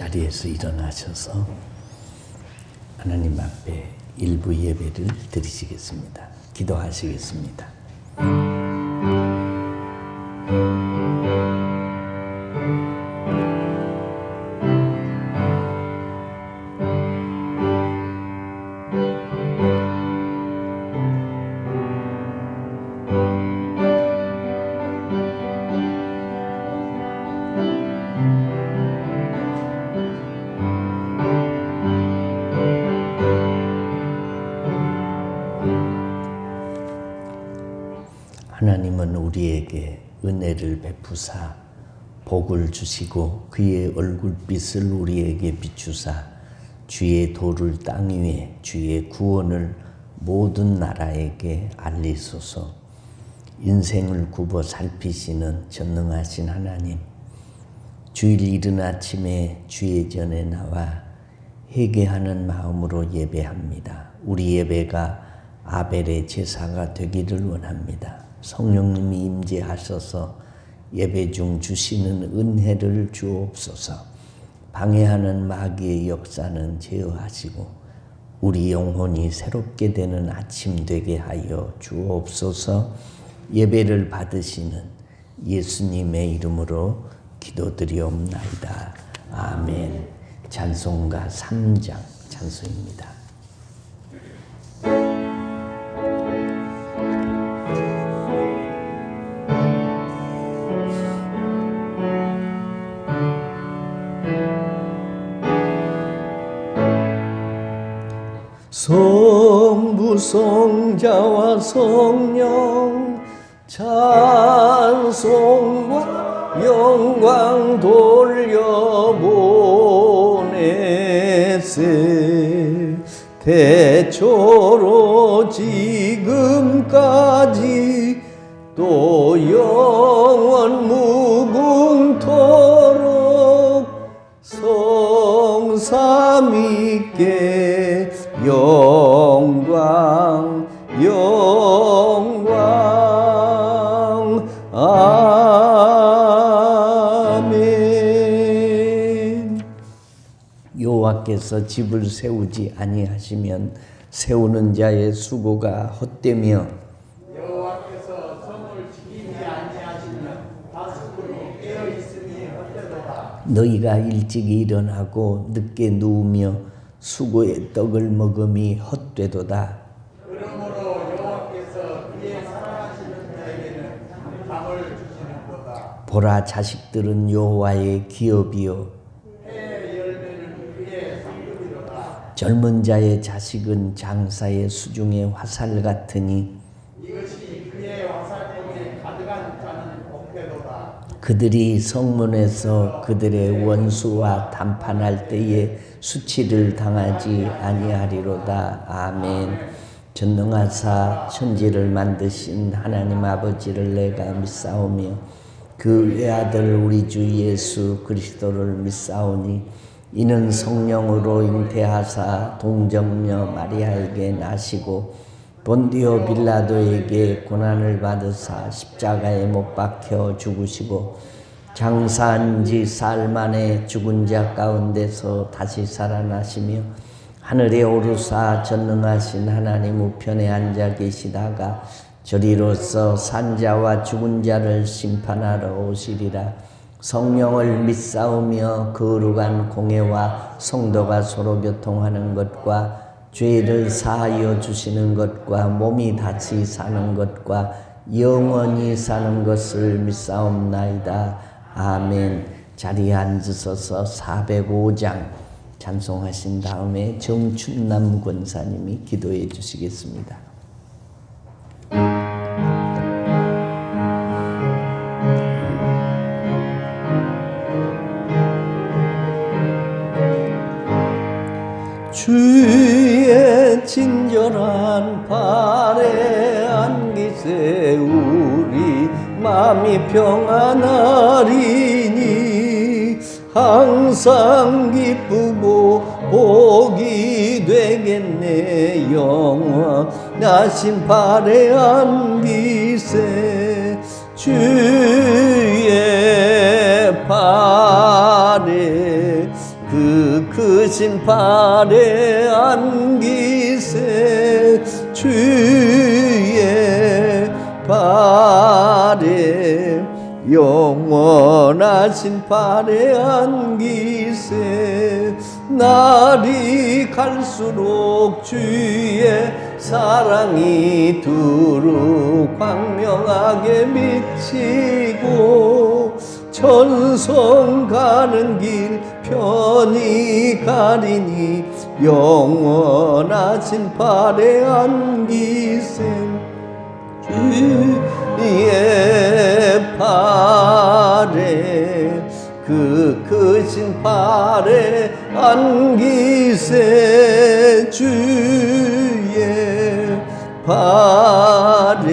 자리에서 일어나셔서 하나님 앞에 일부 예배를 드리시겠습니다. 기도하시겠습니다. 하나님은 우리에게 은혜를 베푸사 복을 주시고 그의 얼굴빛을 우리에게 비추사 주의 도를 땅 위에 주의 구원을 모든 나라에게 알리소서. 인생을 굽어 살피시는 전능하신 하나님, 주일 이른 아침에 주의 전에 나와 회개하는 마음으로 예배합니다. 우리 예배가 아벨의 제사가 되기를 원합니다. 성령님이 임재하셔서 예배 중 주시는 은혜를 주옵소서. 방해하는 마귀의 역사는 제어하시고 우리 영혼이 새롭게 되는 아침 되게 하여 주옵소서. 예배를 받으시는 예수님의 이름으로 기도드리옵나이다. 아멘. 찬송가 3장 찬송입니다. 성부 성자와 성령 찬송과 영광 돌려보내세. 태초로 지금까지 또 영원 무궁토록 성삼위께 영광 영광 아멘. 여호와께서 집을 세우지 아니하시면 세우는 자의 수고가 헛되며 여호와께서 성을 지키지 아니하시면 다스고 깨어 있으니 헛되도다. 너희가 일찍이 일어나고 늦게 누우며 수고의 떡을 먹음이 헛되도다. 그러므로 여호와께서 그의 사랑하시는 자에게는 잠을 주시는도다. 보라, 자식들은 여호와의 기업이요 해의 열매는 그의 상급이로다. 젊은 자의 자식은 장사의 수중의 화살 같으니 이것이 그의 화살통에 가득한 자는 복되도다. 그들이 성문에서 그들의 원수와 담판할 때에 수치를 당하지 아니하리로다. 아멘. 전능하사 천지를 만드신 하나님 아버지를 내가 믿사오며 그 외아들 우리 주 예수 그리스도를 믿사오니 이는 성령으로 잉태하사 동정녀 마리아에게 나시고 본디오 빌라도에게 고난을 받으사 십자가에 못 박혀 죽으시고 장사한 지 사흘 만에 죽은 자 가운데서 다시 살아나시며 하늘에 오르사 전능하신 하나님 우편에 앉아 계시다가 저리로서 산자와 죽은 자를 심판하러 오시리라. 성령을 믿사오며 거룩한 공회와 성도가 서로 교통하는 것과 죄를 사하여 주시는 것과 몸이 다시 사는 것과 영원히 사는 것을 믿사옵나이다. 아멘. 자리에 앉으셔서 405장 찬송하신 다음에 정춘남 권사님이 기도해 주시겠습니다. 주의 친절한 발에 안기세 우리 마음이 평안하리니 항상 기쁘고 복이 되겠네. 영원하신 발에 안기세 주의 발에 그 크신 발에 안기세 주의 발에 영원하신 발에 안기세 날이 갈수록 주의 사랑이 두루 광명하게 비치고 천성 가는 길 편히 가리니 영원하신 발에 안기세 주의 발에 그 크신 발에 안기세 주의 발에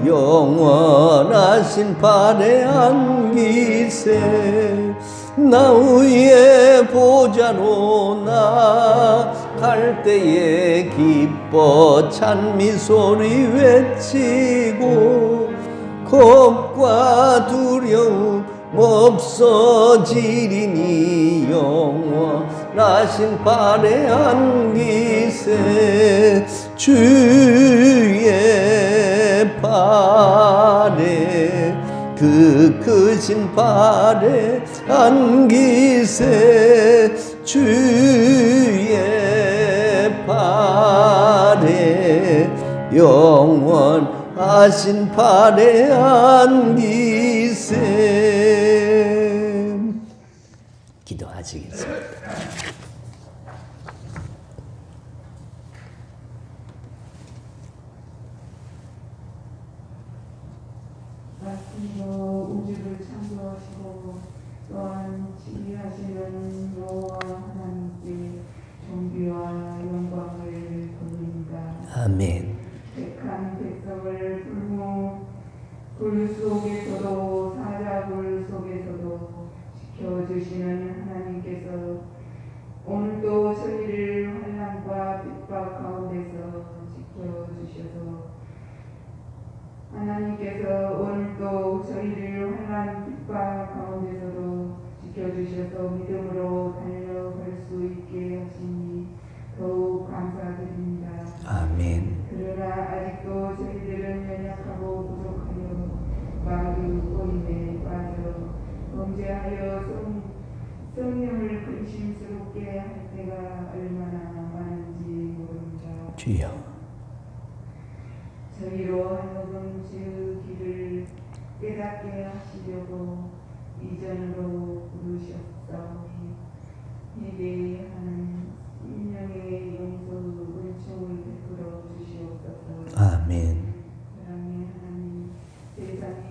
영원하신 발에 안기세 나 위에 보좌로 나갈 때에 기뻐 찬미 소리 외치고 겁과 두려움 없어지리니 영원하신 발에 안기세 주의 발에 그 크신 발에 안기세 주의 발에 영원하신 발에 안기세. 기도하시겠습니다. 말씀으로 우주를 창조하시고 또한 지휘하시는 여호와 하나님께 존귀와 영광을 돌립니다. 아멘. 택한 백성을 불 속에서도 사자굴 속에서도 지켜주시는 하나님께서 오늘도 저희를 환난과 핍박 가운데서 지켜주셔서 하나님께서 오늘도 저희를 환난 핍박 가운데서도 지켜주셔서 믿음으로 달려갈 수 있게 하시니 더욱 감사드립니다. 아멘. 그러나 아직도 저희들은 연약하고 부족하여 마귀 꼬임에 빠져 범죄하여 성령을 근심스럽게 할 때가 얼마나 많은지 모릅니다. 주여. 저희로 하여금 주 길을 깨닫게 하시려고 이전으로 부르셨사오니 예배하는 심령의 용서 은총을 베풀어 주시옵소서. 아멘. 사랑의 하나님, 세상이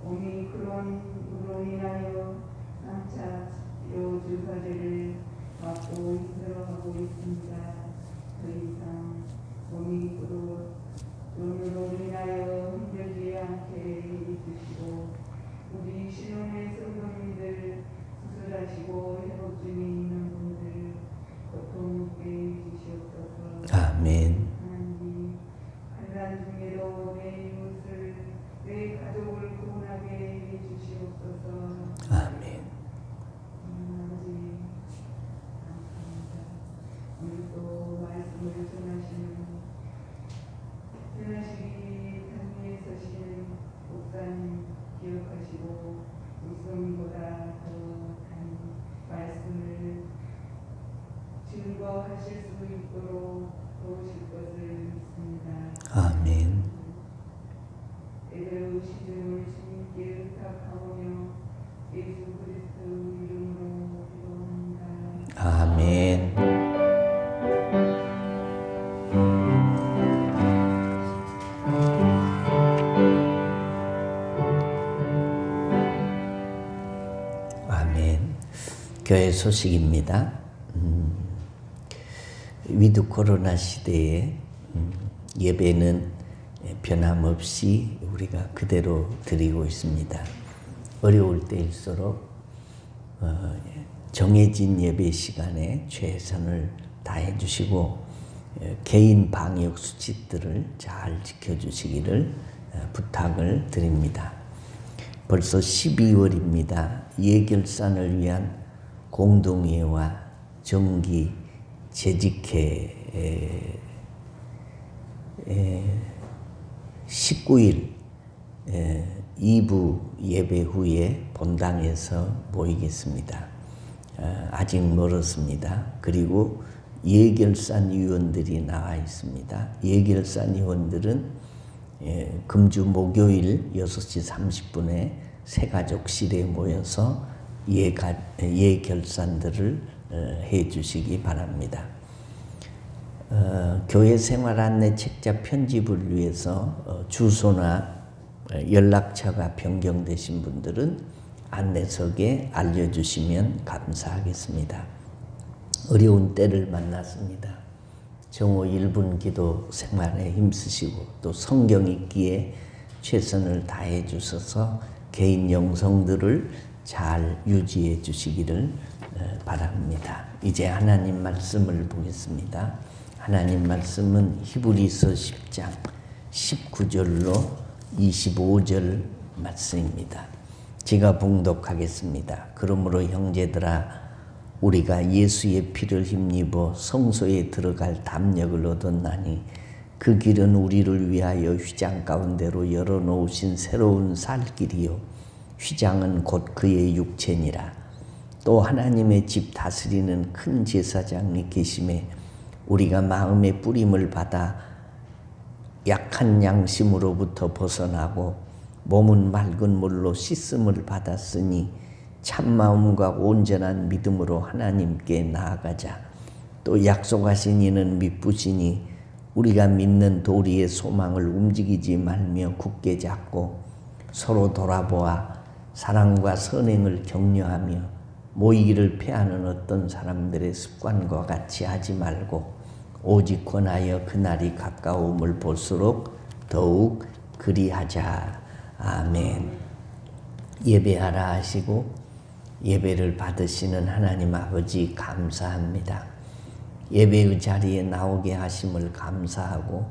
오미크론으로 인하여 3차 치료 주사제를 맞고 힘들어하고 있습니다. 더 이상 오미크론으로 인하여 힘들지 않게 해주시고 우리 신혼의 성도님들 수술하시고 회복 중에 있는 분들 고통 있게 해주시옵소서. 아멘. 하나님, 환난 중에도 내 이웃을 내 가족을 구원하게 해주시옵소서. 아멘. 아버지 감사합니다. 오늘도 말씀을 전하시기 단위에 서시는 목사님 기억하시고 웃음보다 더한 말씀을 증거하실 수 있도록 도우실 것을 믿습니다. 아멘. 애들의 시중을 주님께 의탁하오며 예수 그리스도 이름으로 기도합니다. 아멘. 아멘. 교회 소식입니다. 위드 코로나 시대에 예배는 변함없이 우리가 그대로 드리고 있습니다. 어려울 때일수록 정해진 예배 시간에 최선을 다해 주시고 개인 방역 수칙들을 잘 지켜주시기를 부탁을 드립니다. 벌써 12월입니다. 예결산을 위한 공동회와 정기 재직회 19일 2부 예배 후에 본당에서 모이겠습니다. 아직 멀었습니다. 그리고 예결산 위원들이 나와 있습니다. 예결산 위원들은 금주 목요일 6시 30분에 새가족실에 모여서 예결산들을 해 주시기 바랍니다. 교회 생활 안내 책자 편집을 위해서 주소나 연락처가 변경되신 분들은 안내석에 알려주시면 감사하겠습니다. 어려운 때를 만났습니다. 정오 1분 기도 생활에 힘쓰시고 또 성경 읽기에 최선을 다해 주셔서 개인 영성들을 잘 유지해 주시기를 바랍니다. 이제 하나님 말씀을 보겠습니다. 하나님 말씀은 히브리서 10장 19절로 25절 말씀입니다. 제가 봉독하겠습니다. 그러므로 형제들아 우리가 예수의 피를 힘입어 성소에 들어갈 담력을 얻었나니 그 길은 우리를 위하여 휘장 가운데로 열어놓으신 새로운 살 길이요 휘장은 곧 그의 육체니라. 또 하나님의 집 다스리는 큰 제사장이 계심에 우리가 마음의 뿌림을 받아 약한 양심으로부터 벗어나고 몸은 맑은 물로 씻음을 받았으니 참마음과 온전한 믿음으로 하나님께 나아가자. 또 약속하신 이는 믿으시니 우리가 믿는 도리의 소망을 움직이지 말며 굳게 잡고 서로 돌아보아 사랑과 선행을 격려하며 모이기를 패하는 어떤 사람들의 습관과 같이 하지 말고 오직 권하여 그날이 가까움을 볼수록 더욱 그리하자. 아멘. 예배하라 하시고 예배를 받으시는 하나님 아버지 감사합니다. 예배의 자리에 나오게 하심을 감사하고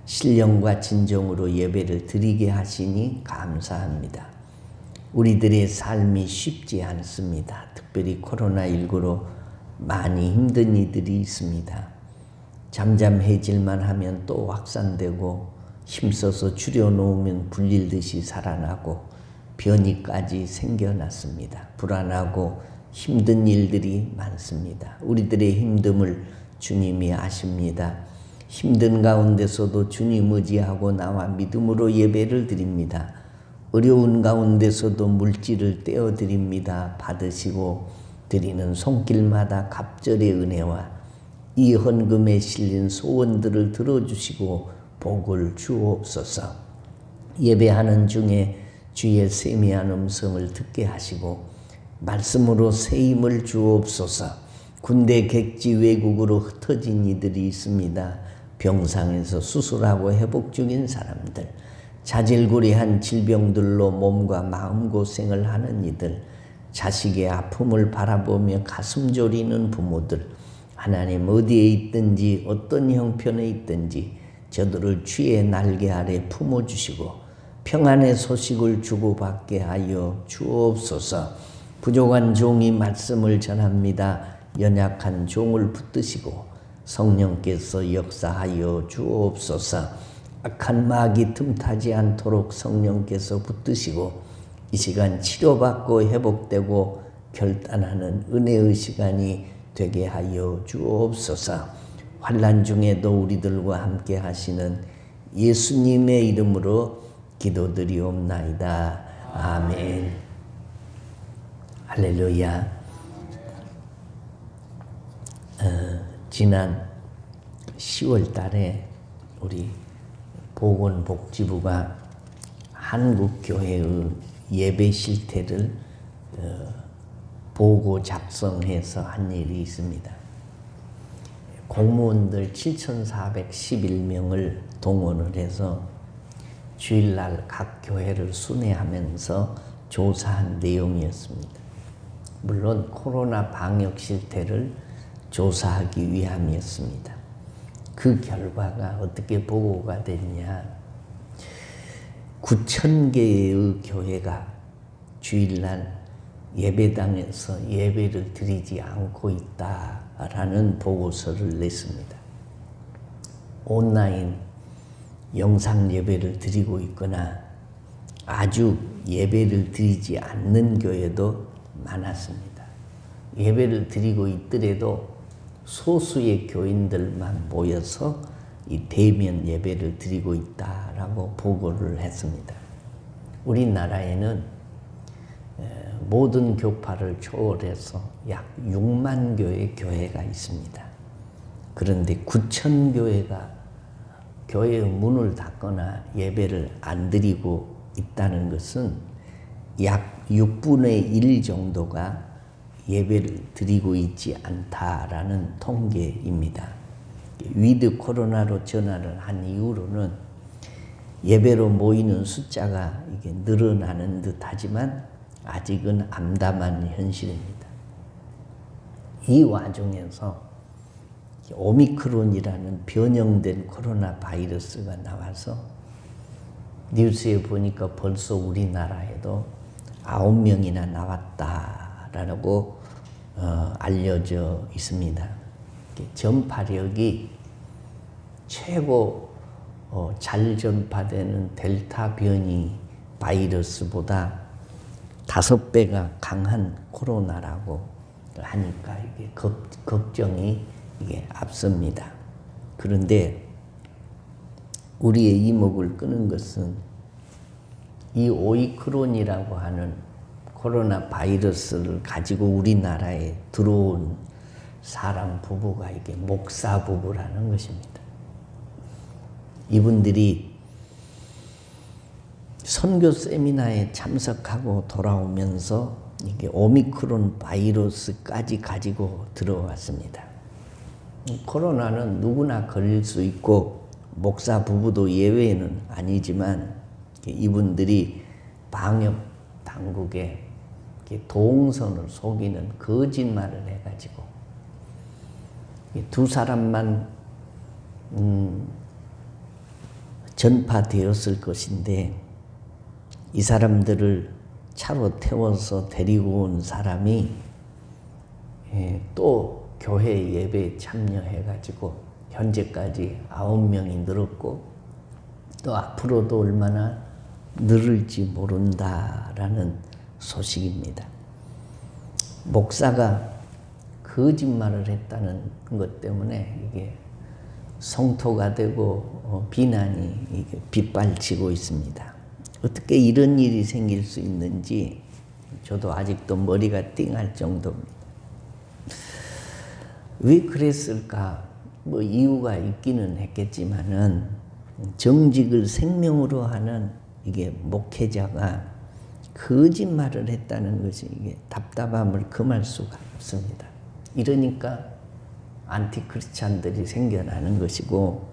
신령과 진정으로 예배를 드리게 하시니 감사합니다. 우리들의 삶이 쉽지 않습니다. 특별히 코로나19로 많이 힘든 이들이 있습니다. 잠잠해질만 하면 또 확산되고 힘써서 줄여놓으면 불릴듯이 살아나고 변이까지 생겨났습니다. 불안하고 힘든 일들이 많습니다. 우리들의 힘듦을 주님이 아십니다. 힘든 가운데서도 주님 의지하고 나와 믿음으로 예배를 드립니다. 어려운 가운데서도 물질을 떼어드립니다. 받으시고 드리는 손길마다 갑절의 은혜와 이 헌금에 실린 소원들을 들어주시고 복을 주옵소서. 예배하는 중에 주의 세미한 음성을 듣게 하시고 말씀으로 새 힘을 주옵소서. 군대 객지 외국으로 흩어진 이들이 있습니다. 병상에서 수술하고 회복 중인 사람들, 자질구레한 질병들로 몸과 마음고생을 하는 이들, 자식의 아픔을 바라보며 가슴 졸이는 부모들, 하나님 어디에 있든지 어떤 형편에 있든지 저들을 주의 날개 아래 품어주시고 평안의 소식을 주고받게 하여 주옵소서. 부족한 종이 말씀을 전합니다. 연약한 종을 붙드시고 성령께서 역사하여 주옵소서. 악한 마귀 틈타지 않도록 성령께서 붙드시고 이 시간 치료받고 회복되고 결단하는 은혜의 시간이 되게 하여 주옵소서. 환난 중에도 우리들과 함께 하시는 예수님의 이름으로 기도드리옵나이다. 아멘. 할렐루야. 지난 10월 달에 우리 보건복지부가 한국교회의 예배 실태를 보고 작성해서 한 일이 있습니다. 공무원들 7,411명을 동원을 해서 주일날 각 교회를 순회하면서 조사한 내용이었습니다. 물론 코로나 방역 실태를 조사하기 위함이었습니다. 그 결과가 어떻게 보고가 됐냐. 9,000개의 교회가 주일날 예배당에서 예배를 드리지 않고 있다라는 보고서를 냈습니다. 온라인 영상 예배를 드리고 있거나 아주 예배를 드리지 않는 교회도 많았습니다. 예배를 드리고 있더라도 소수의 교인들만 모여서 이 대면 예배를 드리고 있다라고 보고를 했습니다. 우리나라에는 모든 교파를 초월해서 약 6만 교의 교회가 있습니다. 그런데 9천 교회가 교회의 문을 닫거나 예배를 안 드리고 있다는 것은 약 6분의 1 정도가 예배를 드리고 있지 않다라는 통계입니다. 위드 코로나로 전환을 한 이후로는 예배로 모이는 숫자가 이게 늘어나는 듯하지만 아직은 암담한 현실입니다. 이 와중에서 오미크론이라는 변형된 코로나 바이러스가 나와서 뉴스에 보니까 벌써 우리나라에도 9명이나 나왔다라고 알려져 있습니다. 전파력이 최고 잘 전파되는 델타 변이 바이러스보다 5배가 강한 코로나라고 하니까 이게 걱정이 이게 앞섭니다. 그런데 우리의 이목을 끄는 것은 이 오미크론이라고 하는 코로나 바이러스를 가지고 우리나라에 들어온 사람 부부가 이게 목사 부부라는 것입니다. 이분들이 선교 세미나에 참석하고 돌아오면서 이게 오미크론 바이러스까지 가지고 들어왔습니다. 코로나는 누구나 걸릴 수 있고 목사 부부도 예외는 아니지만 이분들이 방역 당국에 동선을 속이는 거짓말을 해가지고 두 사람만 전파되었을 것인데 이 사람들을 차로 태워서 데리고 온 사람이 또 교회 예배에 참여해가지고 현재까지 9명이 늘었고 또 앞으로도 얼마나 늘을지 모른다라는 소식입니다. 목사가 거짓말을 했다는 것 때문에 이게 성토가 되고 비난이 이게 빗발치고 있습니다. 어떻게 이런 일이 생길 수 있는지 저도 아직도 머리가 띵할 정도입니다. 왜 그랬을까? 뭐 이유가 있기는 했겠지만은 정직을 생명으로 하는 이게 목회자가 거짓말을 했다는 것이 이게 답답함을 금할 수가 없습니다. 이러니까 안티크리스찬들이 생겨나는 것이고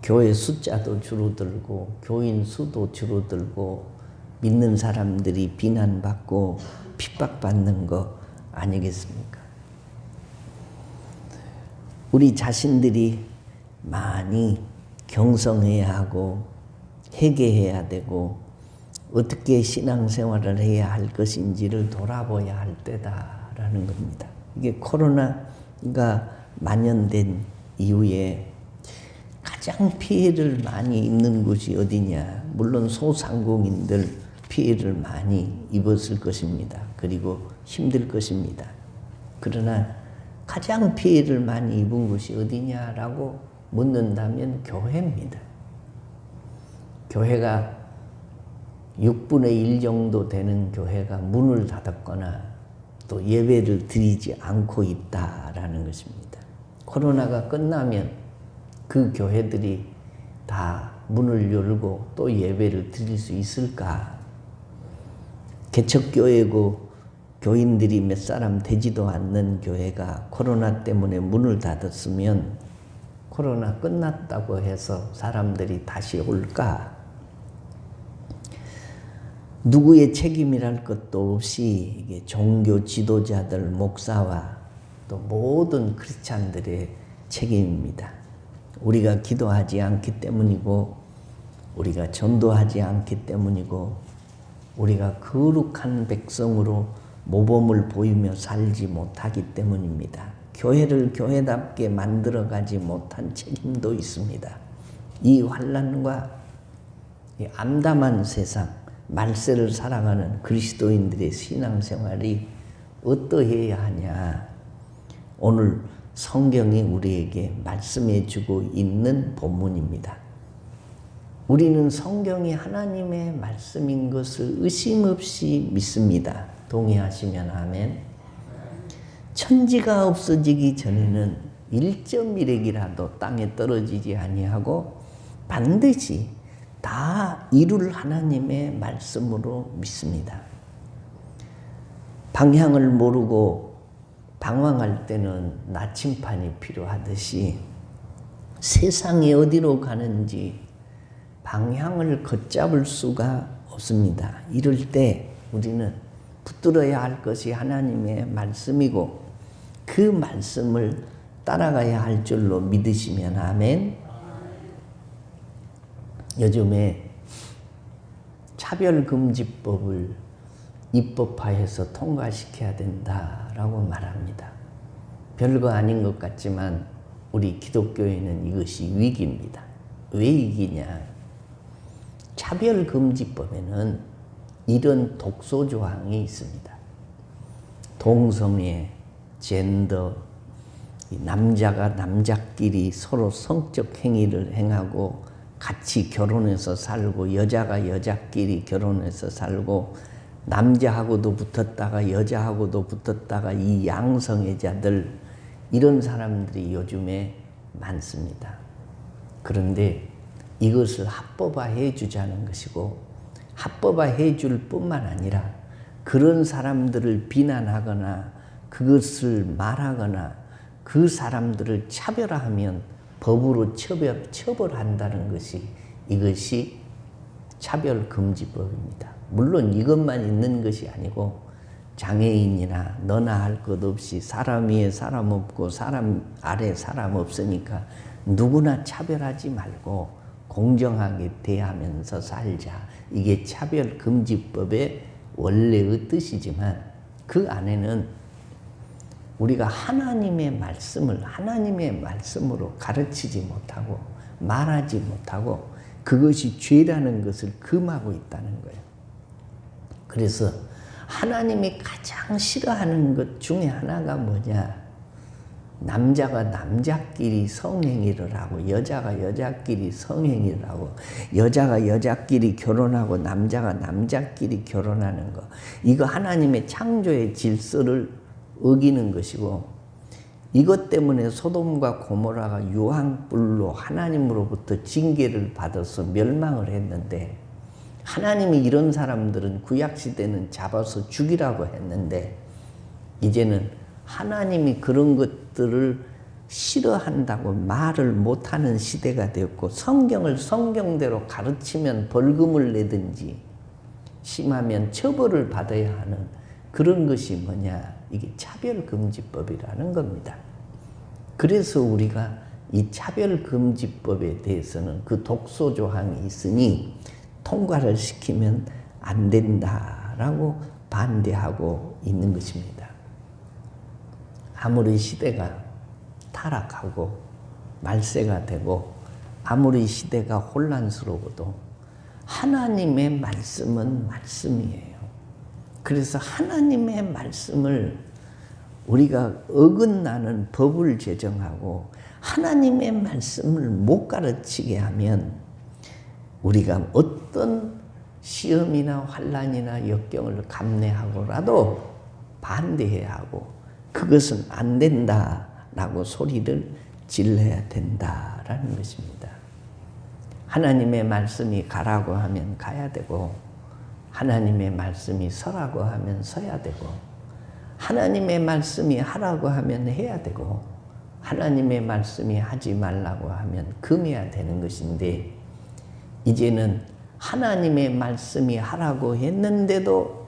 교회 숫자도 줄어들고 교인 수도 줄어들고 믿는 사람들이 비난받고 핍박받는 거 아니겠습니까? 우리 자신들이 많이 경성해야 하고 회개해야 되고 어떻게 신앙생활을 해야 할 것인지를 돌아봐야 할 때다라는 겁니다. 이게 코로나가 만연된 이후에 가장 피해를 많이 입는 곳이 어디냐? 물론 소상공인들 피해를 많이 입었을 것입니다. 그리고 힘들 것입니다. 그러나 가장 피해를 많이 입은 곳이 어디냐라고 묻는다면 교회입니다. 교회가 6분의 1 정도 되는 교회가 문을 닫았거나 또 예배를 드리지 않고 있다라는 것입니다. 코로나가 끝나면 그 교회들이 다 문을 열고 또 예배를 드릴 수 있을까? 개척교회고 교인들이 몇 사람 되지도 않는 교회가 코로나 때문에 문을 닫았으면 코로나 끝났다고 해서 사람들이 다시 올까? 누구의 책임이랄 것도 없이 이게 종교 지도자들, 목사와 또 모든 크리스찬들의 책임입니다. 우리가 기도하지 않기 때문이고 우리가 전도하지 않기 때문이고 우리가 거룩한 백성으로 모범을 보이며 살지 못하기 때문입니다. 교회를 교회답게 만들어가지 못한 책임도 있습니다. 이 환난과 이 암담한 세상, 말세를 살아가는 그리스도인들의 신앙생활이 어떠해야 하냐. 오늘 성경이 우리에게 말씀해 주고 있는 본문입니다. 우리는 성경이 하나님의 말씀인 것을 의심 없이 믿습니다. 동의하시면 아멘. 천지가 없어지기 전에는 1.1핵이라도 땅에 떨어지지 아니하고 반드시 다 이룰 하나님의 말씀으로 믿습니다. 방향을 모르고 방황할 때는 나침판이 필요하듯이 세상이 어디로 가는지 방향을 걷잡을 수가 없습니다. 이럴 때 우리는 붙들어야 할 것이 하나님의 말씀이고 그 말씀을 따라가야 할 줄로 믿으시면 아멘. 요즘에 차별금지법을 입법화해서 통과시켜야 된다라고 말합니다. 별거 아닌 것 같지만 우리 기독교에는 이것이 위기입니다. 왜 위기냐? 차별금지법에는 이런 독소조항이 있습니다. 동성애, 젠더, 남자가 남자끼리 서로 성적 행위를 행하고 같이 결혼해서 살고 여자가 여자끼리 결혼해서 살고 남자하고도 붙었다가 여자하고도 붙었다가 이 양성애자들 이런 사람들이 요즘에 많습니다. 그런데 이것을 합법화해 주자는 것이고 합법화해 줄 뿐만 아니라 그런 사람들을 비난하거나 그것을 말하거나 그 사람들을 차별화하면 법으로 처벌한다는 것이 이것이 차별금지법입니다. 물론 이것만 있는 것이 아니고 장애인이나 너나 할 것 없이 사람 위에 사람 없고 사람 아래 사람 없으니까 누구나 차별하지 말고 공정하게 대하면서 살자. 이게 차별금지법의 원래의 뜻이지만 그 안에는 우리가 하나님의 말씀으로 가르치지 못하고 말하지 못하고 그것이 죄라는 것을 금하고 있다는 거예요. 그래서 하나님이 가장 싫어하는 것 중에 하나가 뭐냐? 남자가 남자끼리 성행위를 하고 여자가 여자끼리 성행위를 하고 여자가 여자끼리 결혼하고 남자가 남자끼리 결혼하는 거. 이거 하나님의 창조의 질서를 어기는 것이고 이것 때문에 소돔과 고모라가 유황불로 하나님으로부터 징계를 받아서 멸망을 했는데 하나님이 이런 사람들은 구약시대는 잡아서 죽이라고 했는데 이제는 하나님이 그런 것들을 싫어한다고 말을 못하는 시대가 되었고 성경을 성경대로 가르치면 벌금을 내든지 심하면 처벌을 받아야 하는 그런 것이 뭐냐? 이게 차별금지법이라는 겁니다. 그래서 우리가 이 차별금지법에 대해서는 그 독소조항이 있으니 통과를 시키면 안 된다라고 반대하고 있는 것입니다. 아무리 시대가 타락하고 말세가 되고 아무리 시대가 혼란스러워도 하나님의 말씀은 말씀이에요. 그래서 하나님의 말씀을 우리가 어긋나는 법을 제정하고 하나님의 말씀을 못 가르치게 하면 우리가 어떤 시험이나 환난이나 역경을 감내하고라도 반대해야 하고 그것은 안 된다라고 소리를 질러야 된다라는 것입니다. 하나님의 말씀이 가라고 하면 가야 되고 하나님의 말씀이 서라고 하면 서야 되고 하나님의 말씀이 하라고 하면 해야 되고 하나님의 말씀이 하지 말라고 하면 금해야 되는 것인데 이제는 하나님의 말씀이 하라고 했는데도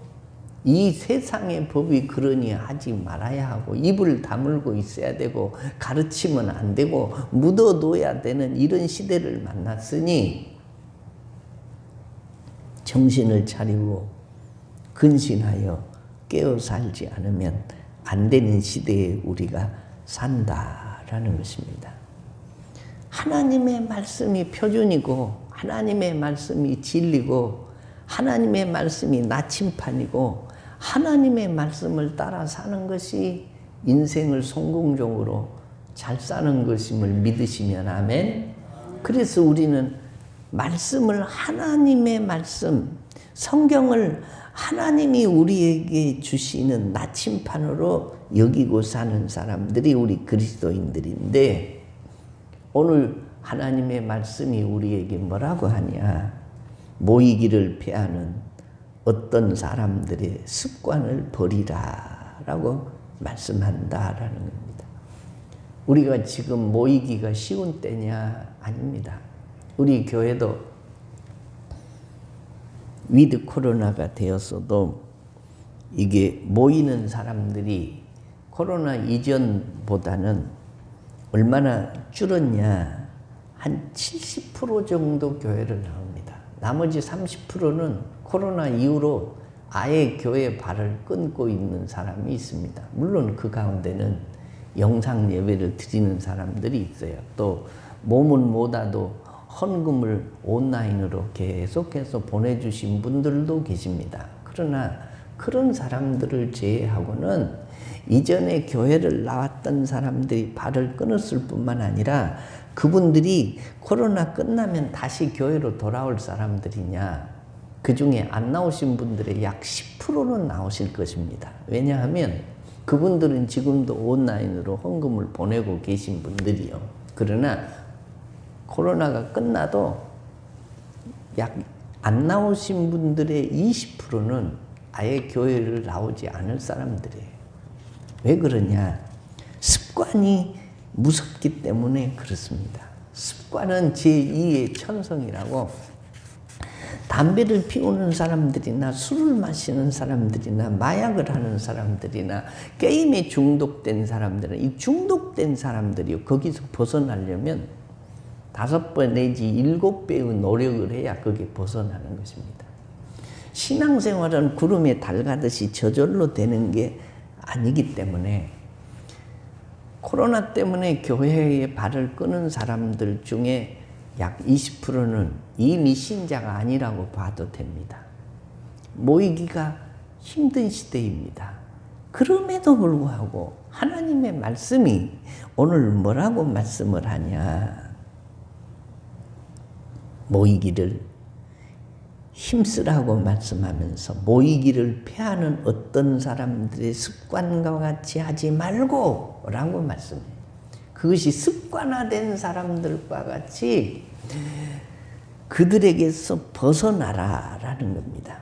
이 세상의 법이 그러니 하지 말아야 하고 입을 다물고 있어야 되고 가르치면 안 되고 묻어둬야 되는 이런 시대를 만났으니 정신을 차리고 근신하여 깨어 살지 않으면 안 되는 시대에 우리가 산다라는 것입니다. 하나님의 말씀이 표준이고 하나님의 말씀이 진리고 하나님의 말씀이 나침판이고 하나님의 말씀을 따라 사는 것이 인생을 성공적으로 잘 사는 것임을 믿으시면 아멘. 그래서 우리는 말씀을 하나님의 말씀, 성경을 하나님이 우리에게 주시는 나침판으로 여기고 사는 사람들이 우리 그리스도인들인데 오늘 하나님의 말씀이 우리에게 뭐라고 하냐? 모이기를 피하는 어떤 사람들의 습관을 버리라 라고 말씀한다라는 겁니다. 우리가 지금 모이기가 쉬운 때냐? 아닙니다. 우리 교회도 위드 코로나가 되었어도 이게 모이는 사람들이 코로나 이전보다는 얼마나 줄었냐? 한 70% 정도 교회를 나옵니다. 나머지 30%는 코로나 이후로 아예 교회 발을 끊고 있는 사람이 있습니다. 물론 그 가운데는 영상 예배를 드리는 사람들이 있어요. 또 몸은 못 와도 헌금을 온라인으로 계속해서 보내주신 분들도 계십니다. 그러나 그런 사람들을 제외하고는 이전에 교회를 나왔던 사람들이 발을 끊었을 뿐만 아니라 그분들이 코로나 끝나면 다시 교회로 돌아올 사람들이냐? 그 중에 안 나오신 분들의 약 10%는 나오실 것입니다. 왜냐하면 그분들은 지금도 온라인으로 헌금을 보내고 계신 분들이요. 그러나 코로나가 끝나도 약 안 나오신 분들의 20%는 아예 교회를 나오지 않을 사람들이에요. 왜 그러냐? 습관이 무섭기 때문에 그렇습니다. 습관은 제2의 천성이라고 담배를 피우는 사람들이나 술을 마시는 사람들이나 마약을 하는 사람들이나 게임에 중독된 사람들은 이 중독된 사람들이 거기서 벗어나려면 5배 내지 7배의 노력을 해야 거기에 벗어나는 것입니다. 신앙생활은 구름에 달 가듯이 저절로 되는 게 아니기 때문에 코로나 때문에 교회에 발을 끄는 사람들 중에 약 20%는 이미 신자가 아니라고 봐도 됩니다. 모이기가 힘든 시대입니다. 그럼에도 불구하고 하나님의 말씀이 오늘 뭐라고 말씀을 하냐? 모이기를 힘쓰라고 말씀하면서 모이기를 피하는 어떤 사람들의 습관과 같이 하지 말고 라고 말씀해요. 그것이 습관화된 사람들과 같이 그들에게서 벗어나라 라는 겁니다.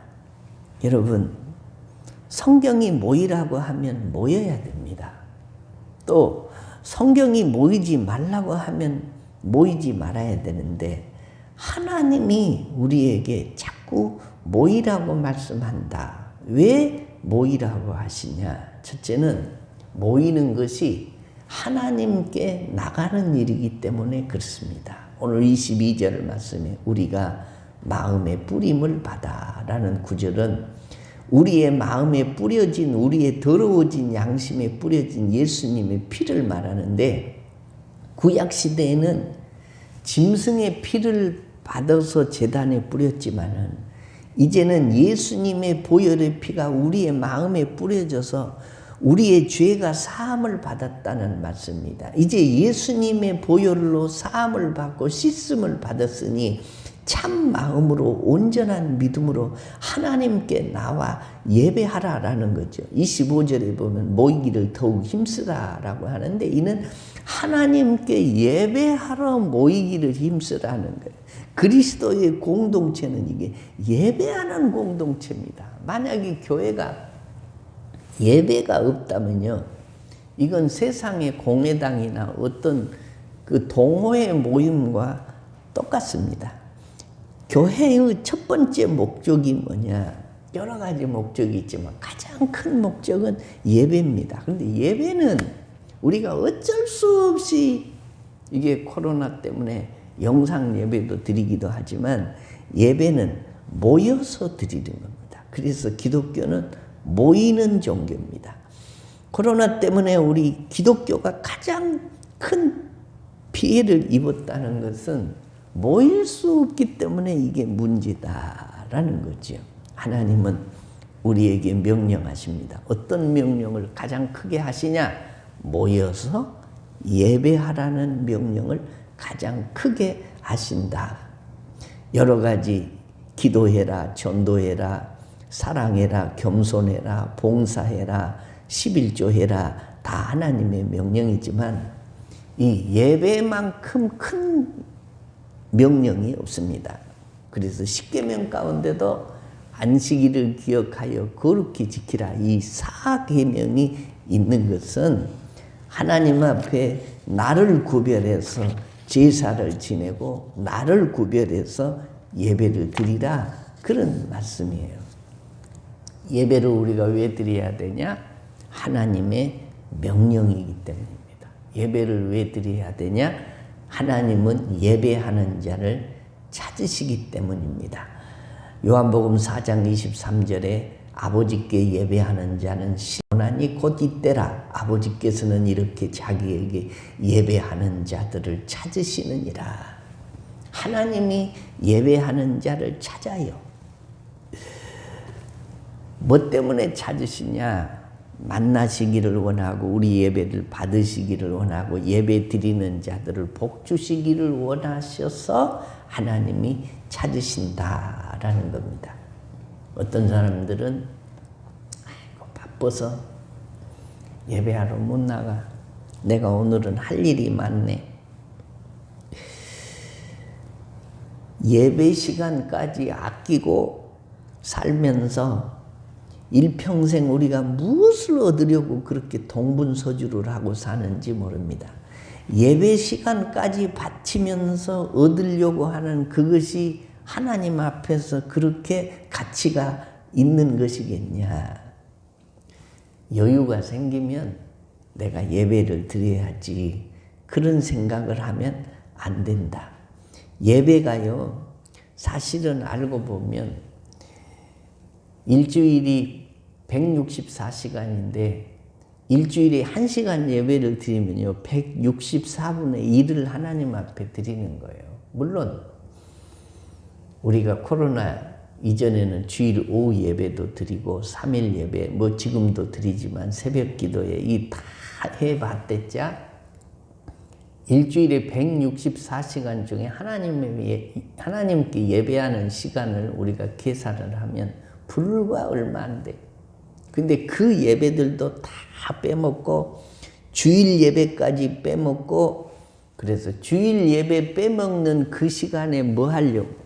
여러분, 성경이 모이라고 하면 모여야 됩니다. 또 성경이 모이지 말라고 하면 모이지 말아야 되는데 하나님이 우리에게 자꾸 모이라고 말씀한다. 왜 모이라고 하시냐? 첫째는 모이는 것이 하나님께 나가는 일이기 때문에 그렇습니다. 오늘 22절 말씀에 우리가 마음에 뿌림을 받아라는 구절은 우리의 마음에 뿌려진 우리의 더러워진 양심에 뿌려진 예수님의 피를 말하는데 구약시대에는 짐승의 피를 받아서 제단에 뿌렸지만은 이제는 예수님의 보혈의 피가 우리의 마음에 뿌려져서 우리의 죄가 사함을 받았다는 말씀입니다. 이제 예수님의 보혈로 사함을 받고 씻음을 받았으니 참 마음으로 온전한 믿음으로 하나님께 나와 예배하라라는 거죠. 25절에 보면 모이기를 더욱 힘쓰라라고 하는데 이는 하나님께 예배하러 모이기를 힘쓰라는 거예요. 그리스도의 공동체는 이게 예배하는 공동체입니다. 만약에 교회가 예배가 없다면요, 이건 세상의 공회당이나 어떤 그 동호회 모임과 똑같습니다. 교회의 첫 번째 목적이 뭐냐? 여러 가지 목적이 있지만 가장 큰 목적은 예배입니다. 그런데 예배는 우리가 어쩔 수 없이 이게 코로나 때문에 영상 예배도 드리기도 하지만 예배는 모여서 드리는 겁니다. 그래서 기독교는 모이는 종교입니다. 코로나 때문에 우리 기독교가 가장 큰 피해를 입었다는 것은 모일 수 없기 때문에 이게 문제다라는 거죠. 하나님은 우리에게 명령하십니다. 어떤 명령을 가장 크게 하시냐? 모여서 예배하라는 명령을 가장 크게 하신다. 여러 가지 기도해라, 전도해라, 사랑해라, 겸손해라, 봉사해라, 11조해라 다 하나님의 명령이지만 이 예배만큼 큰 명령이 없습니다. 그래서 10계명 가운데도 안식일을 기억하여 거룩히 지키라 이 4계명이 있는 것은 하나님 앞에 나를 구별해서 제사를 지내고 나를 구별해서 예배를 드리라 그런 말씀이에요. 예배를 우리가 왜 드려야 되냐? 하나님의 명령이기 때문입니다. 예배를 왜 드려야 되냐? 하나님은 예배하는 자를 찾으시기 때문입니다. 요한복음 4장 23절에 아버지께 예배하는 자는 시원하니 곧 이때라. 아버지께서는 이렇게 자기에게 예배하는 자들을 찾으시느니라. 하나님이 예배하는 자를 찾아요. 뭐 때문에 찾으시냐? 만나시기를 원하고 우리 예배를 받으시기를 원하고 예배 드리는 자들을 복 주시기를 원하셔서 하나님이 찾으신다라는 겁니다. 어떤 사람들은 아이고 바빠서 예배하러 못 나가. 내가 오늘은 할 일이 많네. 예배 시간까지 아끼고 살면서 일평생 우리가 무엇을 얻으려고 그렇게 동분서주를 하고 사는지 모릅니다. 예배 시간까지 바치면서 얻으려고 하는 그것이 하나님 앞에서 그렇게 가치가 있는 것이겠냐. 여유가 생기면 내가 예배를 드려야지 그런 생각을 하면 안 된다. 예배가요, 사실은 알고 보면 일주일이 164시간인데 일주일에 1시간 예배를 드리면요 164분의 1을 하나님 앞에 드리는 거예요. 물론 우리가 코로나 이전에는 주일 오후 예배도 드리고 3일 예배 뭐 지금도 드리지만 새벽 기도에 이 다 해봤댔자 일주일에 164시간 중에 하나님께 예배하는 시간을 우리가 계산을 하면 불과 얼마 안 돼. 근데 그 예배들도 다 빼먹고 주일 예배까지 빼먹고 그래서 주일 예배 빼먹는 그 시간에 뭐 하려고?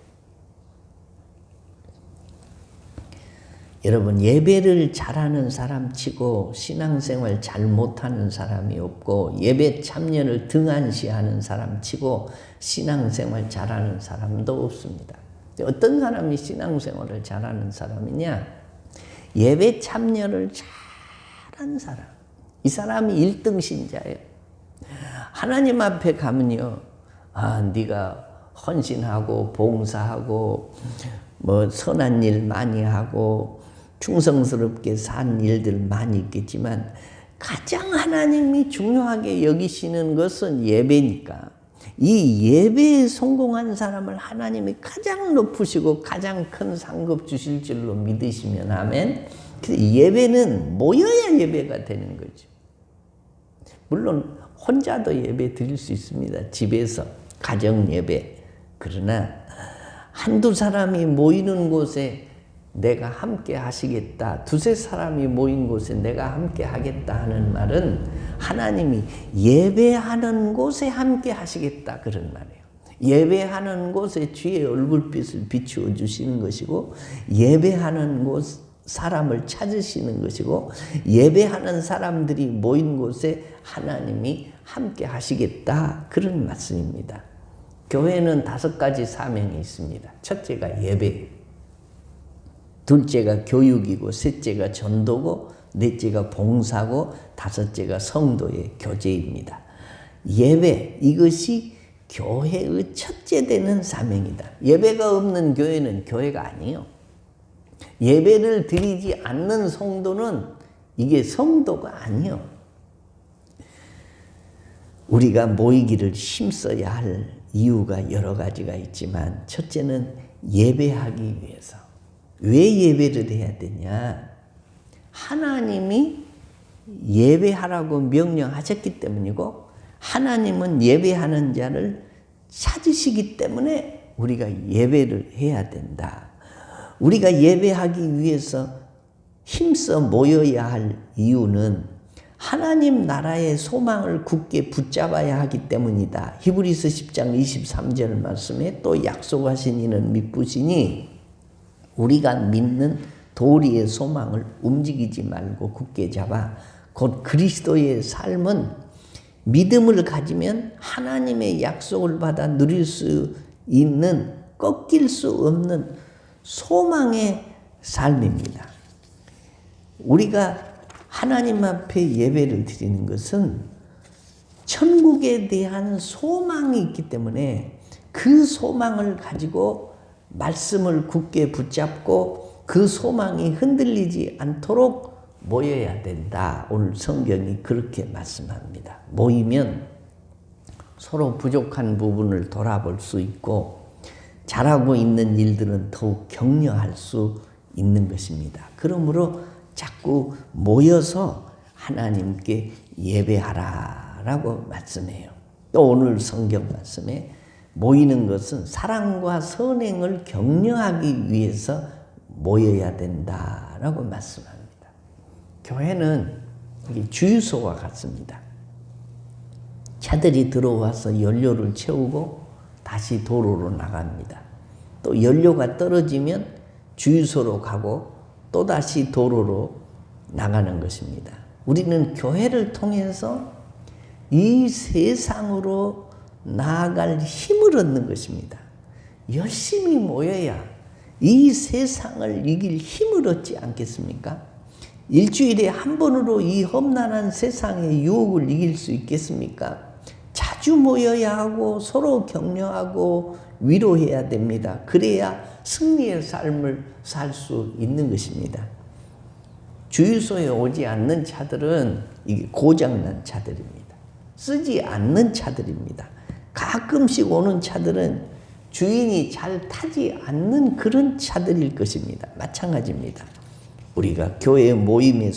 여러분 예배를 잘하는 사람 치고 신앙생활 잘 못하는 사람이 없고 예배 참여를 등한시하는 사람 치고 신앙생활 잘하는 사람도 없습니다. 어떤 사람이 신앙생활을 잘하는 사람이냐? 예배 참여를 잘하는 사람. 이 사람이 1등 신자예요. 하나님 앞에 가면요. 아, 네가 헌신하고 봉사하고 뭐 선한 일 많이 하고 충성스럽게 산 일들 많이 있겠지만 가장 하나님이 중요하게 여기시는 것은 예배니까 이 예배에 성공한 사람을 하나님이 가장 높으시고 가장 큰 상급 주실 줄로 믿으시면 아멘. 예배는 모여야 예배가 되는 거죠. 물론 혼자도 예배 드릴 수 있습니다. 집에서 가정 예배. 그러나 한두 사람이 모이는 곳에 내가 함께 하시겠다. 두세 사람이 모인 곳에 내가 함께 하겠다 하는 말은 하나님이 예배하는 곳에 함께 하시겠다 그런 말이에요. 예배하는 곳에 주의 얼굴빛을 비추어 주시는 것이고 예배하는 곳 사람을 찾으시는 것이고 예배하는 사람들이 모인 곳에 하나님이 함께 하시겠다 그런 말씀입니다. 교회는 5가지 사명이 있습니다. 첫째가 예배, 둘째가 교육이고 셋째가 전도고 넷째가 봉사고 다섯째가 성도의 교제입니다. 예배 이것이 교회의 첫째 되는 사명이다. 예배가 없는 교회는 교회가 아니에요. 예배를 드리지 않는 성도는 이게 성도가 아니요. 우리가 모이기를 힘써야 할 이유가 여러 가지가 있지만 첫째는 예배하기 위해서. 왜 예배를 해야 되냐? 하나님이 예배하라고 명령하셨기 때문이고 하나님은 예배하는 자를 찾으시기 때문에 우리가 예배를 해야 된다. 우리가 예배하기 위해서 힘써 모여야 할 이유는 하나님 나라의 소망을 굳게 붙잡아야 하기 때문이다. 히브리서 10장 23절 말씀에 또 약속하신 이는 믿으시니 우리가 믿는 도리의 소망을 움직이지 말고 굳게 잡아. 곧 그리스도의 삶은 믿음을 가지면 하나님의 약속을 받아 누릴 수 있는 꺾일 수 없는 소망의 삶입니다. 우리가 하나님 앞에 예배를 드리는 것은 천국에 대한 소망이 있기 때문에 그 소망을 가지고 말씀을 굳게 붙잡고 그 소망이 흔들리지 않도록 모여야 된다. 오늘 성경이 그렇게 말씀합니다. 모이면 서로 부족한 부분을 돌아볼 수 있고 잘하고 있는 일들은 더욱 격려할 수 있는 것입니다. 그러므로 자꾸 모여서 하나님께 예배하라라고 말씀해요. 또 오늘 성경 말씀에 모이는 것은 사랑과 선행을 격려하기 위해서 모여야 된다라고 말씀합니다. 교회는 주유소와 같습니다. 차들이 들어와서 연료를 채우고 다시 도로로 나갑니다. 또 연료가 떨어지면 주유소로 가고 또다시 도로로 나가는 것입니다. 우리는 교회를 통해서 이 세상으로 나아갈 힘을 얻는 것입니다. 열심히 모여야 이 세상을 이길 힘을 얻지 않겠습니까? 일주일에 한 번으로 이 험난한 세상의 유혹을 이길 수 있겠습니까? 자주 모여야 하고 서로 격려하고 위로해야 됩니다. 그래야 승리의 삶을 살 수 있는 것입니다. 주유소에 오지 않는 차들은 이게 고장난 차들입니다. 쓰지 않는 차들입니다. 가끔씩 오는 차들은 주인이 잘 타지 않는 그런 차들일 것입니다. 마찬가지입니다. 우리가 교회 모임에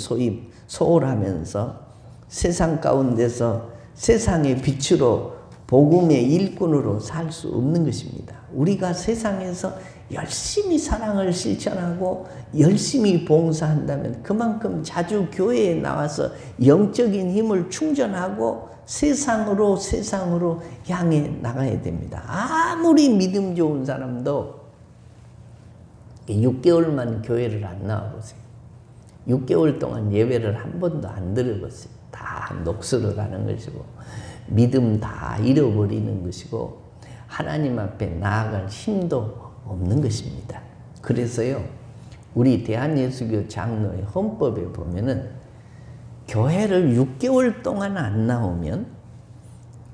소홀하면서 세상 가운데서 세상의 빛으로 복음의 일꾼으로 살 수 없는 것입니다. 우리가 세상에서 열심히 사랑을 실천하고 열심히 봉사한다면 그만큼 자주 교회에 나와서 영적인 힘을 충전하고 세상으로 향해 나가야 됩니다. 아무리 믿음 좋은 사람도 6개월만 교회를 안 나와보세요. 6개월 동안 예배를 한 번도 안 들어봤어요. 다 녹슬어 가는 것이고 믿음 다 잃어버리는 것이고 하나님 앞에 나아갈 힘도 없는 것입니다. 그래서요, 우리 대한예수교 장로의 헌법에 보면은 교회를 6개월 동안 안 나오면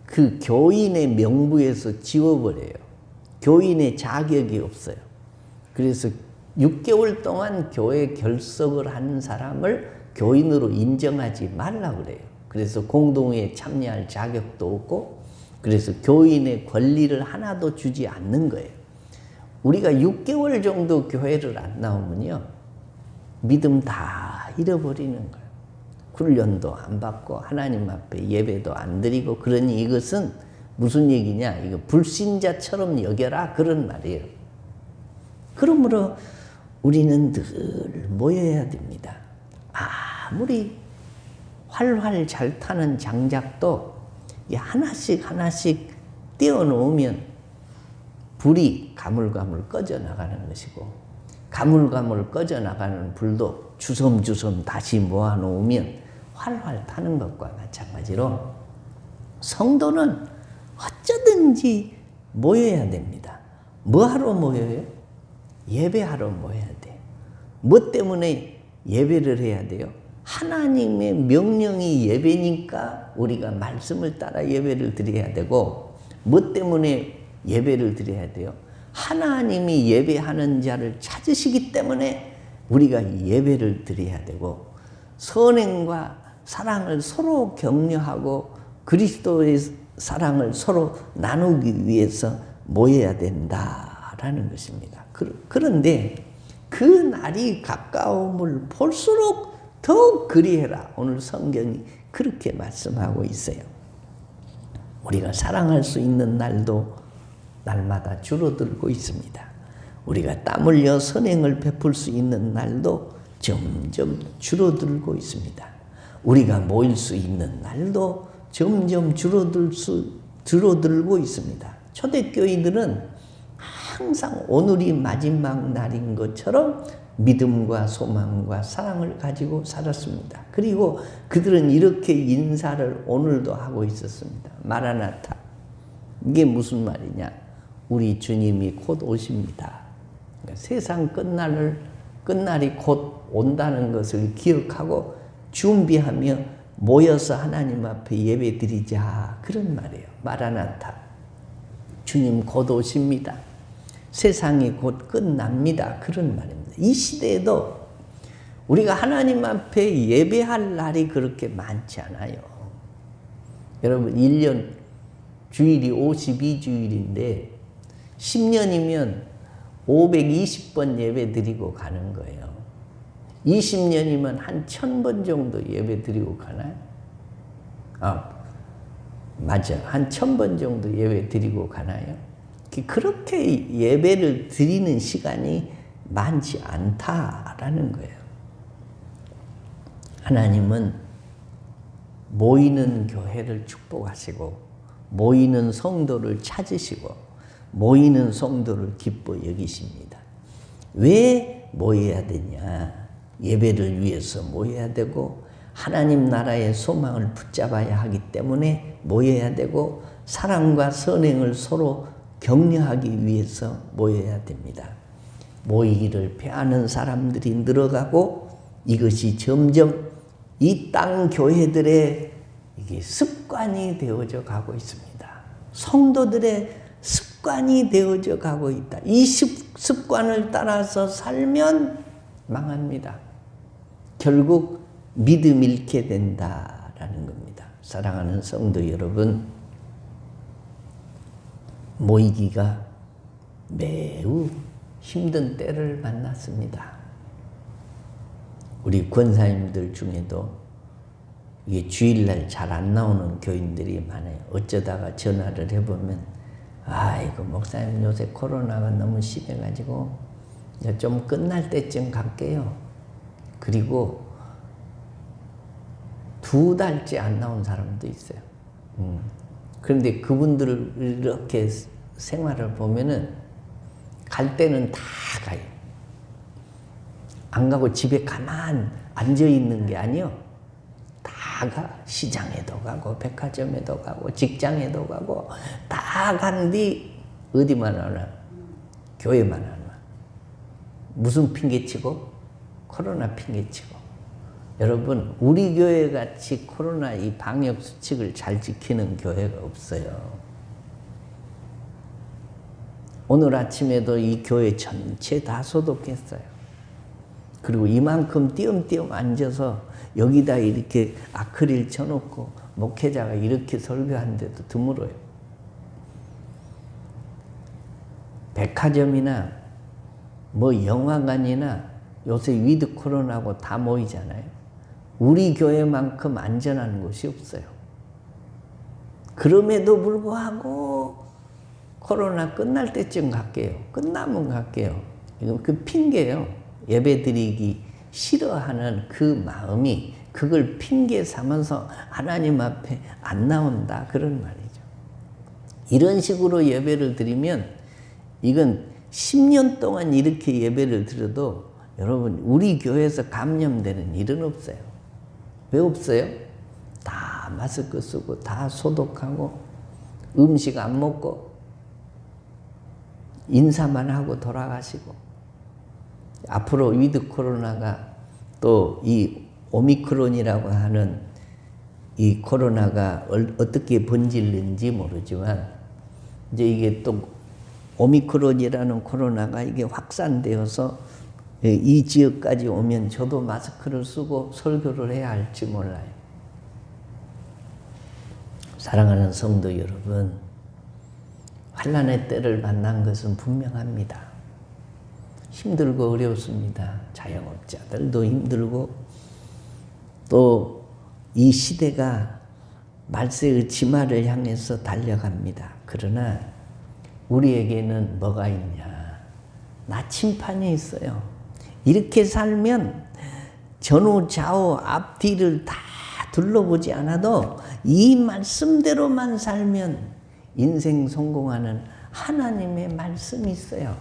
그 교인의 명부에서 지워버려요. 교인의 자격이 없어요. 그래서 6개월 동안 교회 결석을 한 사람을 교인으로 인정하지 말라 그래요. 그래서 공동회에 참여할 자격도 없고 그래서 교인의 권리를 하나도 주지 않는 거예요. 우리가 6개월 정도 교회를 안 나오면요, 믿음 다 잃어버리는 거예요. 훈련도 안 받고 하나님 앞에 예배도 안 드리고 그러니 이것은 무슨 얘기냐? 이거 불신자처럼 여겨라 그런 말이에요. 그러므로 우리는 늘 모여야 됩니다. 아무리 활활 잘 타는 장작도 하나씩 떼어놓으면 불이 가물가물 꺼져나가는 것이고 가물가물 꺼져나가는 불도 주섬주섬 다시 모아놓으면 활활 타는 것과 마찬가지로 성도는 어쩌든지 모여야 됩니다. 뭐하러 모여요? 예배하러 모여야 돼요. 뭐 때문에 예배를 해야 돼요? 하나님의 명령이 예배니까 우리가 말씀을 따라 예배를 드려야 되고 뭐 때문에 예배를 드려야 돼요? 하나님이 예배하는 자를 찾으시기 때문에 우리가 예배를 드려야 되고 선행과 사랑을 서로 격려하고 그리스도의 사랑을 서로 나누기 위해서 모여야 된다라는 것입니다. 그런데 그 날이 가까움을 볼수록 더욱 그리해라. 오늘 성경이 그렇게 말씀하고 있어요. 우리가 사랑할 수 있는 날도 날마다 줄어들고 있습니다. 우리가 땀 흘려 선행을 베풀 수 있는 날도 점점 줄어들고 있습니다. 우리가 모일 수 있는 날도 점점 줄어들고 있습니다. 초대교인들은 항상 오늘이 마지막 날인 것처럼 믿음과 소망과 사랑을 가지고 살았습니다. 그리고 그들은 이렇게 인사를 오늘도 하고 있었습니다. 마라나타. 이게 무슨 말이냐? 우리 주님이 곧 오십니다. 그러니까 세상 끝날이 곧 온다는 것을 기억하고 준비하며 모여서 하나님 앞에 예배 드리자. 그런 말이에요. 마라나타. 주님 곧 오십니다. 세상이 곧 끝납니다. 그런 말입니다. 이 시대에도 우리가 하나님 앞에 예배할 날이 그렇게 많지 않아요. 여러분 1년 주일이 52주일인데 10년이면 520번 예배 드리고 가는 거예요. 20년이면 한 1000번 정도 예배 드리고 가나요? 맞아. 한 1000번 정도 예배 드리고 가나요? 그렇게 예배를 드리는 시간이 많지 않다라는 거예요. 하나님은 모이는 교회를 축복하시고 모이는 성도를 찾으시고 모이는 성도를 기뻐 여기십니다. 왜 모여야 되냐? 예배를 위해서 모여야 되고 하나님 나라의 소망을 붙잡아야 하기 때문에 모여야 되고 사랑과 선행을 서로 격려하기 위해서 모여야 됩니다. 모이기를 패하는 사람들이 늘어가고 이것이 점점 이 땅 교회들의 이게 습관이 되어져 가고 있습니다. 성도들의 습관이 되어져 가고 있다. 이 습관을 따라서 살면 망합니다. 결국 믿음 잃게 된다라는 겁니다. 사랑하는 성도 여러분, 모이기가 매우 힘든 때를 만났습니다. 우리 권사님들 중에도 이게 주일날 잘 안 나오는 교인들이 많아요. 어쩌다가 전화를 해보면 아이고 목사님 요새 코로나가 너무 심해가지고 이제 좀 끝날 때쯤 갈게요. 그리고 2달째 안 나온 사람도 있어요. 그런데 그분들을 이렇게 생활을 보면은 갈 때는 다 가요. 안 가고 집에 가만 앉아 있는 게 아니요. 다 가. 시장에도 가고 백화점에도 가고 직장에도 가고 다 간 뒤 어디만 하나? 교회만 하나? 무슨 핑계치고? 코로나 핑계치고. 여러분 우리 교회 같이 코로나 이 방역 수칙을 잘 지키는 교회가 없어요. 오늘 아침에도 이 교회 전체 다 소독했어요. 그리고 이만큼 띄엄띄엄 앉아서 여기다 이렇게 아크릴 쳐놓고 목회자가 이렇게 설교하는데도 드물어요. 백화점이나 뭐 영화관이나 요새 위드 코로나고 다 모이잖아요. 우리 교회만큼 안전한 곳이 없어요. 그럼에도 불구하고 코로나 끝날 때쯤 갈게요. 끝나면 갈게요. 이건 그 핑계예요. 예배드리기 싫어하는 그 마음이 그걸 핑계 삼아서 하나님 앞에 안 나온다. 그런 말이죠. 이런 식으로 예배를 드리면 이건 10년 동안 이렇게 예배를 드려도 여러분 우리 교회에서 감염되는 일은 없어요. 왜 없어요? 다 마스크 쓰고 다 소독하고 음식 안 먹고 인사만 하고 돌아가시고 앞으로 위드 코로나가 또 이 오미크론이라고 하는 이 코로나가 어떻게 번질는지 모르지만 이제 이게 또 오미크론이라는 코로나가 이게 확산되어서 이 지역까지 오면 저도 마스크를 쓰고 설교를 해야 할지 몰라요. 사랑하는 성도 여러분, 환난의 때를 만난 것은 분명합니다. 힘들고 어렵습니다. 자영업자들도 힘들고 또 이 시대가 말세의 지마를 향해서 달려갑니다. 그러나 우리에게는 뭐가 있냐? 나침판이 있어요. 이렇게 살면 전후 좌우 앞뒤를 다 둘러보지 않아도 이 말씀대로만 살면 인생 성공하는 하나님의 말씀이 있어요.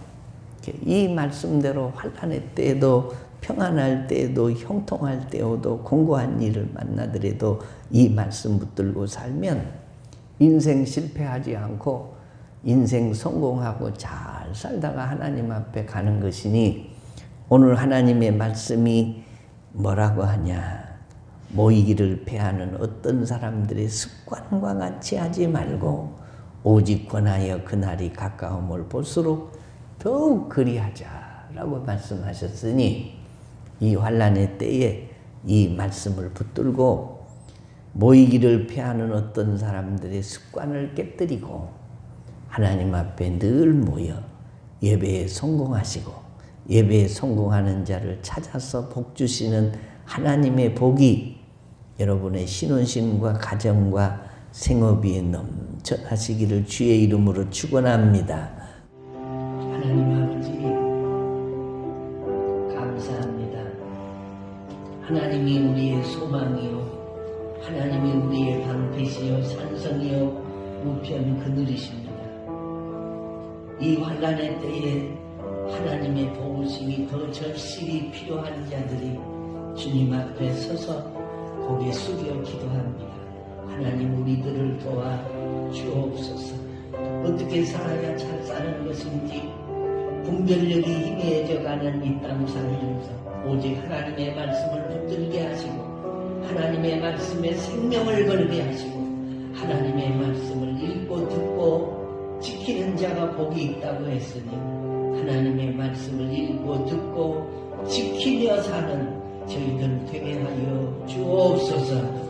이 말씀대로 환난의 때에도 평안할 때에도 형통할 때에도 공고한 일을 만나더라도 이 말씀 붙들고 살면 인생 실패하지 않고 인생 성공하고 잘 살다가 하나님 앞에 가는 것이니 오늘 하나님의 말씀이 뭐라고 하냐? 모이기를 패하는 어떤 사람들의 습관과 같이 하지 말고 오직 권하여 그날이 가까움을 볼수록 더욱 그리하자라고 말씀하셨으니 이 환난의 때에 이 말씀을 붙들고 모이기를 패하는 어떤 사람들의 습관을 깨뜨리고 하나님 앞에 늘 모여 예배에 성공하시고 예배에 성공하는 자를 찾아서 복 주시는 하나님의 복이 여러분의 신혼심과 가정과 생업이 넘쳐나시기를 주의 이름으로 축원합니다. 하나님 아버지 감사합니다. 하나님이 우리의 소망이요 하나님이 우리의 방패시요 산성이요 우편 그늘이십니다. 이 환난의 때에 하나님의 도우심이 더 절실히 필요한 자들이 주님 앞에 서서 고개 숙여 기도합니다. 하나님 우리들을 도와 주옵소서. 어떻게 살아야 잘 사는 것인지 분별력이 희미해져가는 이 땅 살면서 오직 하나님의 말씀을 붙들게 하시고 하나님의 말씀에 생명을 걸게 하시고 하나님의 말씀을 읽고 듣고 지키는 자가 복이 있다고 했으니 하나님의 말씀을 읽고 듣고 지키며 사는 저희들 되게 하여 주옵소서.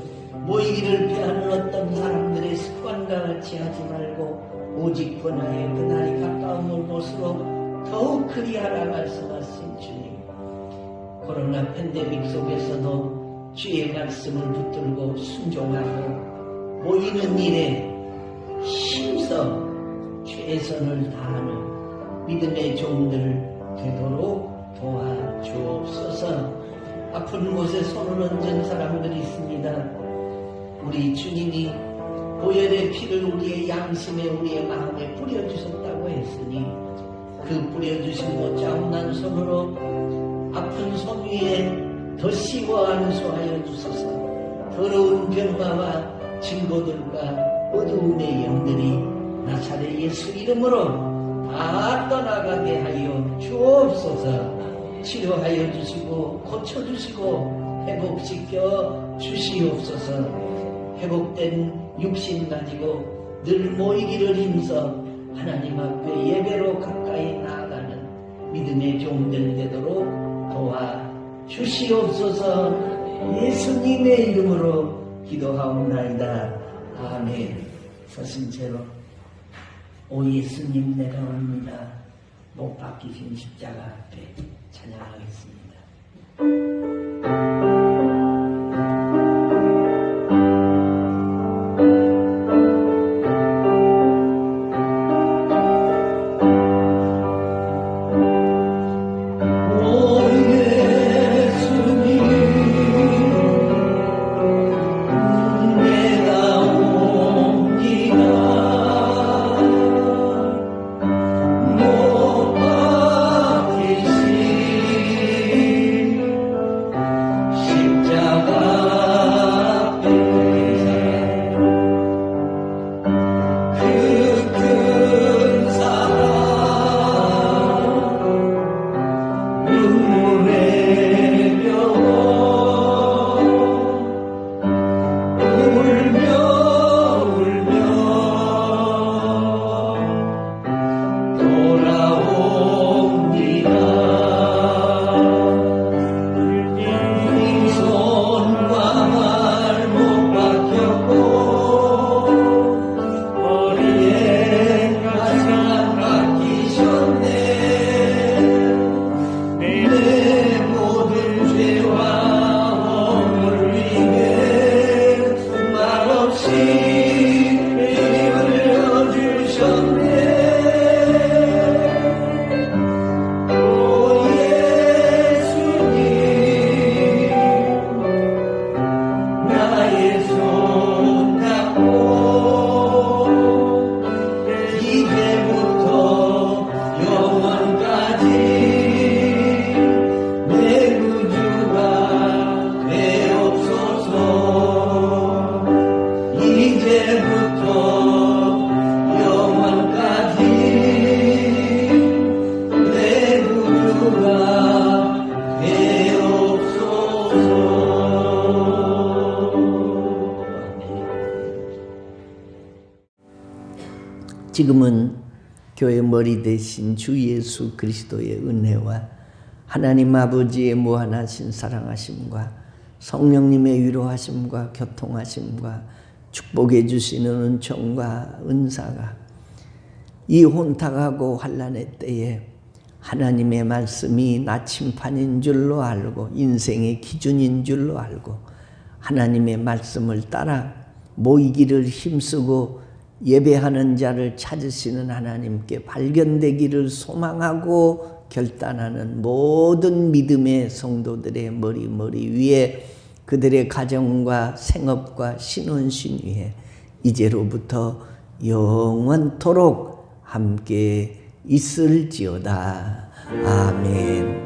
모이기를 피하는 어떤 사람들의 습관과 같이 하지 말고 오직 권하여 그날이 가까움을 볼수록 더욱 그리하라 말씀하신 주님. 코로나 팬데믹 속에서도 주의 말씀을 붙들고 순종하고 모이는 일에 힘써 최선을 다하는 믿음의 종들 되도록 도와주옵소서. 아픈 곳에 손을 얹은 사람들이 있습니다. 우리 주님이 보혈의 피를 우리의 양심에 우리의 마음에 뿌려주셨다고 했으니 그 뿌려주신 것 짜증난 손으로 아픈 손 위에 더 씌워 안수하여 주소서. 더러운 변화와 증거들과 어두움의 영들이 나사렛 예수 이름으로 다 떠나가게 하여 주옵소서. 치료하여 주시고 고쳐주시고 회복시켜 주시옵소서. 회복된 육신 가지고 늘 모이기를 힘써 하나님 앞에 예배로 가까이 나아가는 믿음의 종들 되도록 도와 주시옵소서. 예수님의 이름으로 기도하옵나이다. 아멘. 서신 채로 오 예수님 내가 옵니다. 못 박히신 십자가 앞에 찬양하겠습니다. 못 박히신 지금은 교회 머리 대신 주 예수 그리스도의 은혜와 하나님 아버지의 무한하신 사랑하심과 성령님의 위로하심과 교통하심과 축복해 주시는 은총과 은사가 이 혼탁하고 환난의 때에 하나님의 말씀이 나침판인 줄로 알고 인생의 기준인 줄로 알고 하나님의 말씀을 따라 모이기를 힘쓰고 예배하는 자를 찾으시는 하나님께 발견되기를 소망하고 결단하는 모든 믿음의 성도들의 머리 위에 그들의 가정과 생업과 신혼신 위에 이제로부터 영원토록 함께 있을지어다. 아멘.